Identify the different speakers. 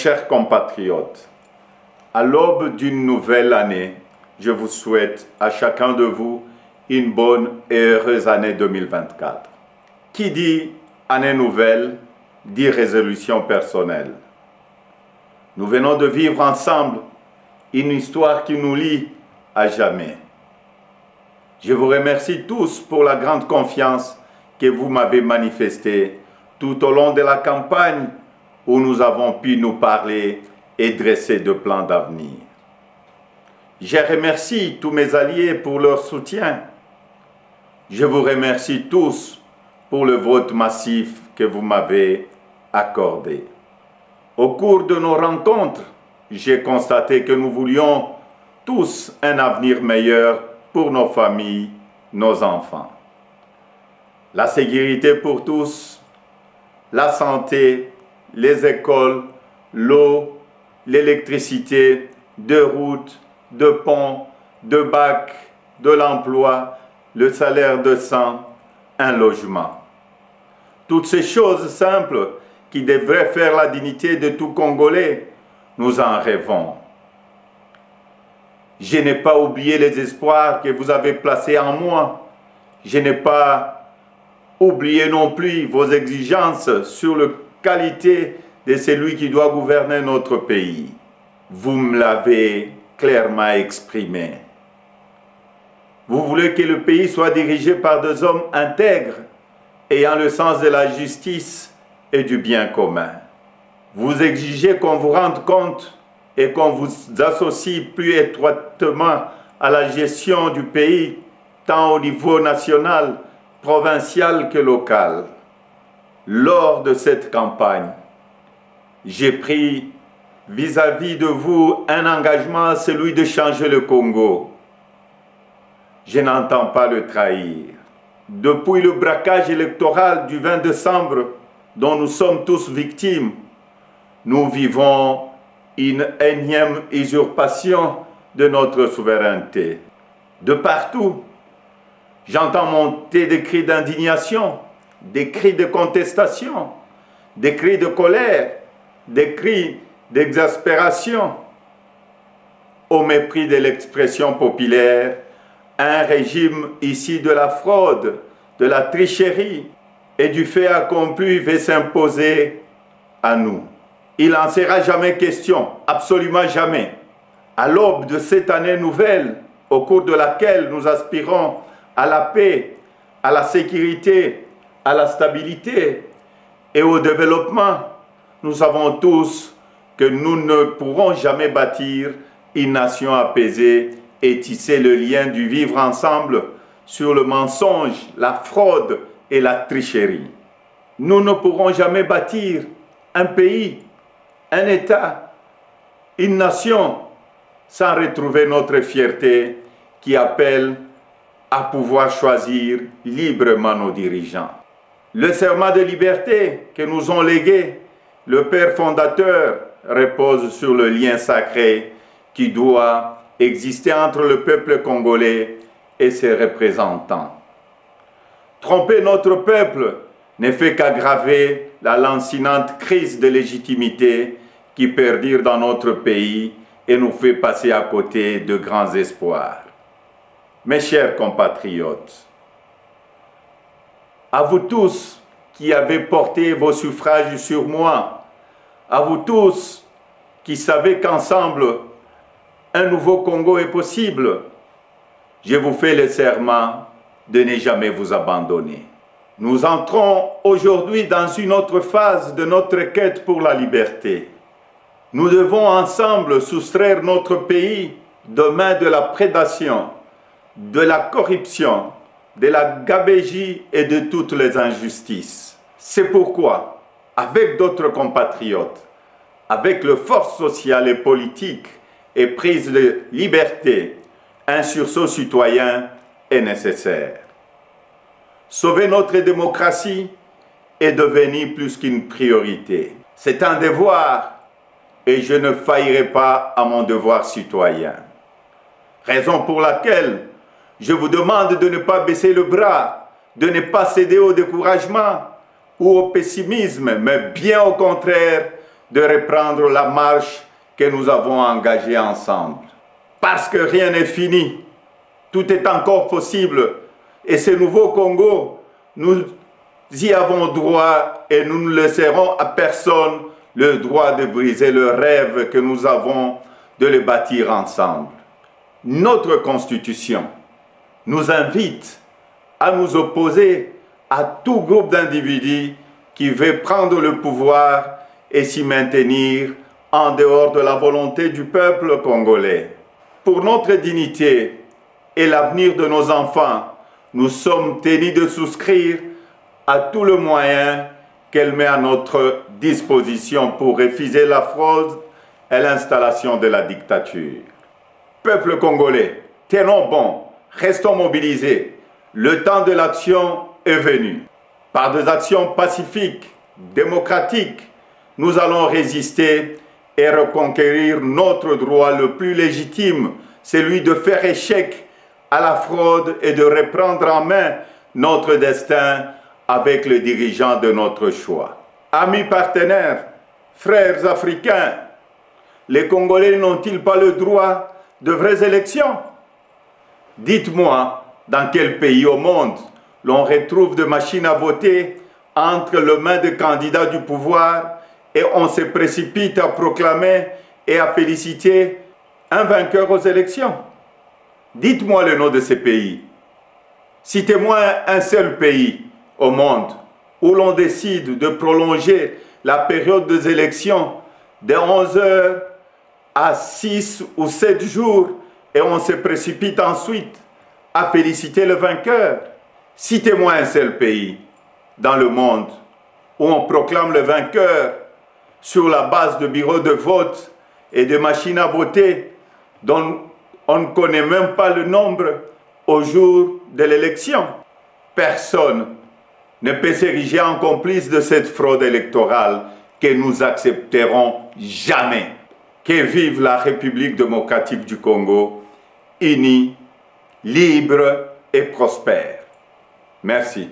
Speaker 1: chers compatriotes, à l'aube d'une nouvelle année, je vous souhaite à chacun de vous une bonne et heureuse année 2024. Qui dit année nouvelle, dit résolution personnelle. Nous venons de vivre ensemble une histoire qui nous lie à jamais. Je vous remercie tous pour la grande confiance que vous m'avez manifestée tout au long de la campagne où nous avons pu nous parler et dresser de plans d'avenir. Je remercie tous mes alliés pour leur soutien. Je vous remercie tous pour le vote massif que vous m'avez accordé. Au cours de nos rencontres, j'ai constaté que nous voulions tous un avenir meilleur pour nos familles, nos enfants. La sécurité pour tous, la santé, les écoles, l'eau, l'électricité, de routes, de ponts, de bacs, de l'emploi, le salaire décent, un logement. Toutes ces choses simples qui devraient faire la dignité de tout Congolais, nous en rêvons. Je n'ai pas oublié les espoirs que vous avez placés en moi. Je n'ai pas oublié non plus vos exigences sur la qualité de celui qui doit gouverner notre pays. Vous me l'avez clairement exprimé. Vous voulez que le pays soit dirigé par des hommes intègres, ayant le sens de la justice et du bien commun. Vous exigez qu'on vous rende compte et qu'on vous associe plus étroitement à la gestion du pays, tant au niveau national, provincial que local. Lors de cette campagne, j'ai pris vis-à-vis de vous un engagement, celui de changer le Congo. Je n'entends pas le trahir. Depuis le braquage électoral du 20 décembre, dont nous sommes tous victimes, nous vivons une énième usurpation de notre souveraineté. De partout, j'entends monter des cris d'indignation, des cris de contestation, des cris de colère, des cris d'exaspération. Au mépris de l'expression populaire, un régime issu de la fraude, de la tricherie et du fait accompli veut s'imposer à nous. Il n'en sera jamais question, absolument jamais. À l'aube de cette année nouvelle, au cours de laquelle nous aspirons à la paix, à la sécurité, à la stabilité et au développement, nous savons tous que nous ne pourrons jamais bâtir une nation apaisée et tisser le lien du vivre ensemble sur le mensonge, la fraude et la tricherie. Nous ne pourrons jamais bâtir un pays, un État, une nation sans retrouver notre fierté qui appelle à pouvoir choisir librement nos dirigeants. Le serment de liberté que nous ont légué le Père fondateur repose sur le lien sacré qui doit exister entre le peuple congolais et ses représentants. Tromper notre peuple ne fait qu'aggraver la lancinante crise de légitimité qui perdure dans notre pays et nous fait passer à côté de grands espoirs. Mes chers compatriotes, à vous tous qui avez porté vos suffrages sur moi, à vous tous qui savez qu'ensemble, un nouveau Congo est possible, je vous fais le serment de ne jamais vous abandonner. Nous entrons aujourd'hui dans une autre phase de notre quête pour la liberté. Nous devons ensemble soustraire notre pays des mains de la prédation, de la corruption, de la gabegie et de toutes les injustices. C'est pourquoi, avec d'autres compatriotes, avec les forces sociales et politiques et prise de liberté, un sursaut citoyen est nécessaire. Sauver notre démocratie est devenu plus qu'une priorité. C'est un devoir et je ne faillirai pas à mon devoir citoyen. Raison pour laquelle je vous demande de ne pas baisser le bras, de ne pas céder au découragement ou au pessimisme, mais bien au contraire, de reprendre la marche que nous avons engagée ensemble. Parce que rien n'est fini, tout est encore possible. Et ce nouveau Congo, nous y avons droit et nous ne laisserons à personne le droit de briser le rêve que nous avons de le bâtir ensemble. Notre Constitution nous invite à nous opposer à tout groupe d'individus qui veut prendre le pouvoir et s'y maintenir en dehors de la volonté du peuple congolais. Pour notre dignité et l'avenir de nos enfants, nous sommes tenus de souscrire à tout le moyen qu'elle met à notre disposition pour refuser la fraude et l'installation de la dictature. Peuple congolais, tenons bon, restons mobilisés. Le temps de l'action est venu. Par des actions pacifiques, démocratiques, nous allons résister et reconquérir notre droit le plus légitime, celui de faire échec à la fraude et de reprendre en main notre destin avec les dirigeants de notre choix. Amis partenaires, frères africains, les Congolais n'ont-ils pas le droit de vraies élections? Dites-moi, dans quel pays au monde l'on retrouve des machines à voter entre les mains des candidats du pouvoir et on se précipite à proclamer et à féliciter un vainqueur aux élections? Dites-moi le nom de ces pays. Citez-moi un seul pays au monde où l'on décide de prolonger la période des élections de 11 heures à 6 ou 7 jours et on se précipite ensuite à féliciter le vainqueur. Citez-moi un seul pays dans le monde où on proclame le vainqueur sur la base de bureaux de vote et de machines à voter dont on ne connaît même pas le nombre au jour de l'élection. Personne ne peut s'ériger en complice de cette fraude électorale que nous accepterons jamais. Que vive la République démocratique du Congo, unie, libre et prospère. Merci.